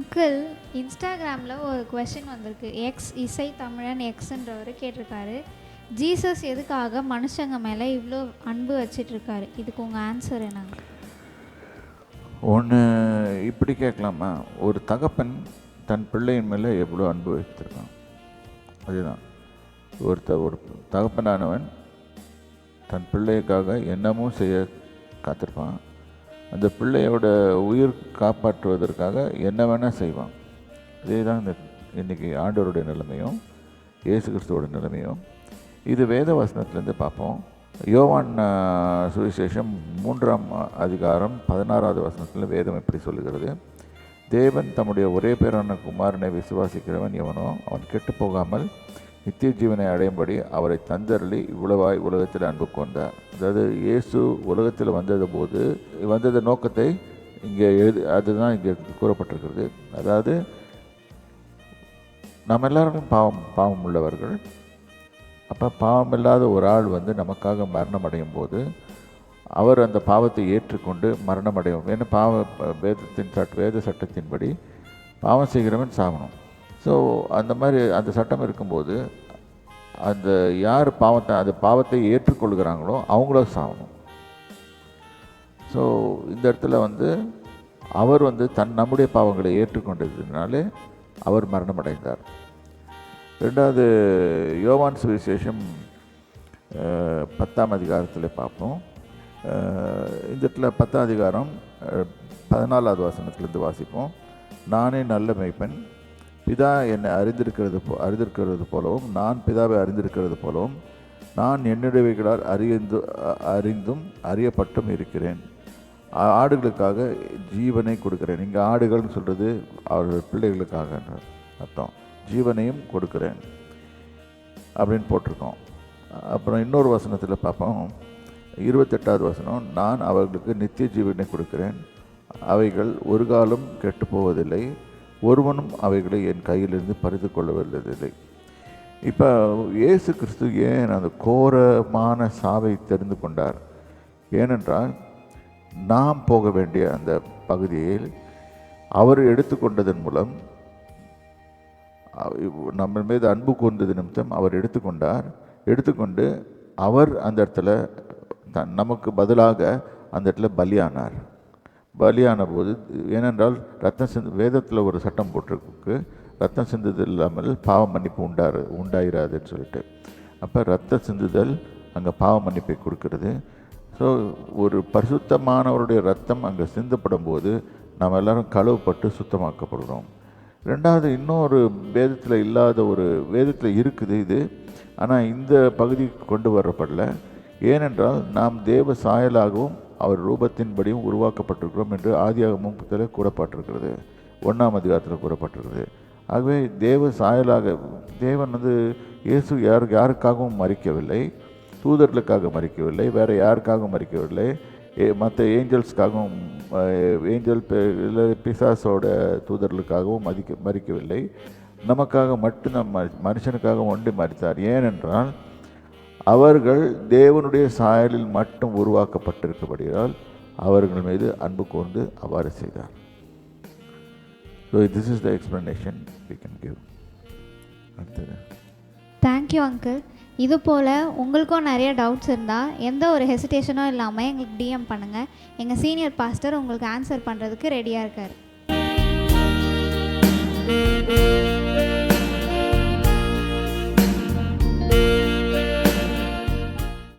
Uncle, இன்ஸ்டாகிராமில் ஒரு question வந்திருக்கு. இசை தமிழன் எக்ஸ்ன்றவர் கேட்டிருக்காரு, ஜீசஸ் எதுக்காக மனுஷங்க மேலே இவ்வளோ அன்பு வச்சிட்ருக்காரு? இதுக்கு உங்கள் ஆன்சர் என்னங்க? ஒன்று இப்படி கேட்கலாமா, ஒரு தகப்பன் தன் பிள்ளையின் மேலே எவ்வளோ அன்பு வைத்திருக்கான், அதுதான். ஒரு தகப்பனானவன் தன் பிள்ளைக்காக என்னமும் செய்ய காத்திருப்பான். அந்த பிள்ளையோட உயிர் காப்பாற்றுவதற்காக என்ன வேணால் செய்வான். இதே தான் இன்றைக்கி ஆண்டவருடைய நிலைமையும் இயேசு கிறிஸ்துவோட நிலைமையும். இது வேத வசனத்துலேருந்து பார்ப்போம். யோவான் சுவிசேஷம் 3ஆம் அதிகாரம் 16வது வசனத்தில் வேதம் எப்படி சொல்லுகிறது, தேவன் தம்முடைய ஒரே பேரான குமாரனை விசுவாசிக்கிறவன் எவனோ அவன் கெட்டு போகாமல் நித்திய ஜீவனை அடையும்படி அவரை தந்தருளி இவ்வளவாய் உலகத்தில் அன்பு கொண்டார். அதாவது இயேசு உலகத்தில் வந்தது நோக்கத்தை இங்கே அதுதான் இங்கே கூறப்பட்டிருக்கிறது. அதாவது நம்ம எல்லாரும் பாவம் உள்ளவர்கள். அப்போ பாவம் இல்லாத ஒரு ஆள் நமக்காக மரணம் அடையும் போது அவர் அந்த பாவத்தை ஏற்றுக்கொண்டு மரணம் அடையும். ஏன்னா வேத சட்டத்தின்படி பாவம் செய்கிறவன் சாகணும். ஸோ அந்த மாதிரி அந்த சட்டம் இருக்கும்போது அந்த யார் பாவத்தை ஏற்றுக்கொள்கிறாங்களோ அவங்களும் சாகணும். ஸோ இந்த இடத்துல அவர் நம்முடைய பாவங்களை ஏற்றுக்கொண்டதுனாலே அவர் மரணம் அடைந்தார். ரெண்டாவது யோவான் சுவிசேஷம் 10ஆம் அதிகாரத்தில் பார்ப்போம். இந்த இடத்துல 10ஆம் அதிகாரம் 14வது வசனத்திலேருந்து வாசிப்போம். நானே நல்ல மேய்ப்பன், பிதா என்னை அறிந்திருக்கிறது போலவும் நான் பிதாவை அறிந்திருக்கிறது போலவும் நான் என்னுடையவைகளால் அறிந்தும் அறியப்பட்டும் இருக்கிறேன். ஆடுகளுக்காக ஜீவனை கொடுக்கிறேன். இங்கே ஆடுகள்னு சொல்கிறது அவர்கள் பிள்ளைகளுக்காக அர்த்தம். ஜீவனையும் கொடுக்கிறேன் அப்படின்னு போட்டிருக்கோம். அப்புறம் இன்னொரு வசனத்தில் பார்ப்போம், 28வது வசனம், நான் அவர்களுக்கு நித்திய ஜீவனை கொடுக்கிறேன், அவைகள் ஒரு காலம் கெட்டு போவதில்லை, ஒருவனும் அவைகளை என் கையிலிருந்து பறித்து கொள்ளவில்லை. இப்போ இயேசு கிறிஸ்து ஏன் அந்த கோரமான சாவை தெரிந்து கொண்டார்? ஏனென்றால் நாம் போக வேண்டிய அந்த பகுதியில் அவர் எடுத்துக்கொண்டதன் மூலம், நம்ம மீது அன்பு கூர்ந்தது நிமித்தம் அவர் எடுத்துக்கொண்டு அவர் அந்த இடத்துல நமக்கு பதிலாக அந்த இடத்துல பலியான போது, ஏனென்றால் வேதத்தில் ஒரு சட்டம் போட்டிருக்கு, ரத்தம் சிந்துதல் இல்லாமல் பாவ மன்னிப்பு உண்டாயிராதுன்னு சொல்லிட்டு. அப்போ ரத்த சிந்துதல் அங்கே பாவ மன்னிப்பை கொடுக்கறது. ஸோ ஒரு பரிசுத்தமானவருடைய ரத்தம் அங்கே சிந்தப்படும் போது நாம் எல்லோரும் கழுவப்பட்டு சுத்தமாக்கப்படுறோம். ரெண்டாவது, இன்னொரு வேதத்தில் இருக்குது இது, ஆனால் இந்த பகுதிக்கு கொண்டு வரப்படல. ஏனென்றால் நாம் தேவ சாயலாகவும் அவர் ரூபத்தின்படியும் உருவாக்கப்பட்டிருக்கிறோம் என்று ஆதியாகமத்தில் கூறப்பட்டிருக்கிறது, 1ஆம் அதிகாரத்தில் கூறப்பட்டிருக்கிறது. ஆகவே தேவ சாயலாக தேவன் இயேசு யாருக்காகவும் மறிக்கவில்லை, தூதர்களுக்காக மறிக்கவில்லை, வேறு யாருக்காகவும் மறிக்கவில்லை, மற்ற ஏஞ்சல்ஸ்க்காகவும் பிசாசோட தூதர்களுக்காகவும் மறிக்கவில்லை, நமக்காக மட்டும் மனுஷனுக்காக ஒன்றி மறித்தார். ஏனென்றால் அவர்கள் தேவனுடைய சாயலில் மட்டும் உருவாக்கப்பட்டிருக்கபடியால் அவர்கள் மீது அன்பு கூர்ந்து அவ்வாறு செய்தார். So this is the explanation we can give. Thank you uncle. இது போல் உங்களுக்கும் நிறைய டவுட்ஸ் இருந்தால் எந்த ஒரு ஹெசிடேஷனும் இல்லாமல் எங்களுக்கு டிஎம் பண்ணுங்கள். எங்கள் சீனியர் பாஸ்டர் உங்களுக்கு ஆன்சர் பண்ணுறதுக்கு ரெடியாக இருக்கார்.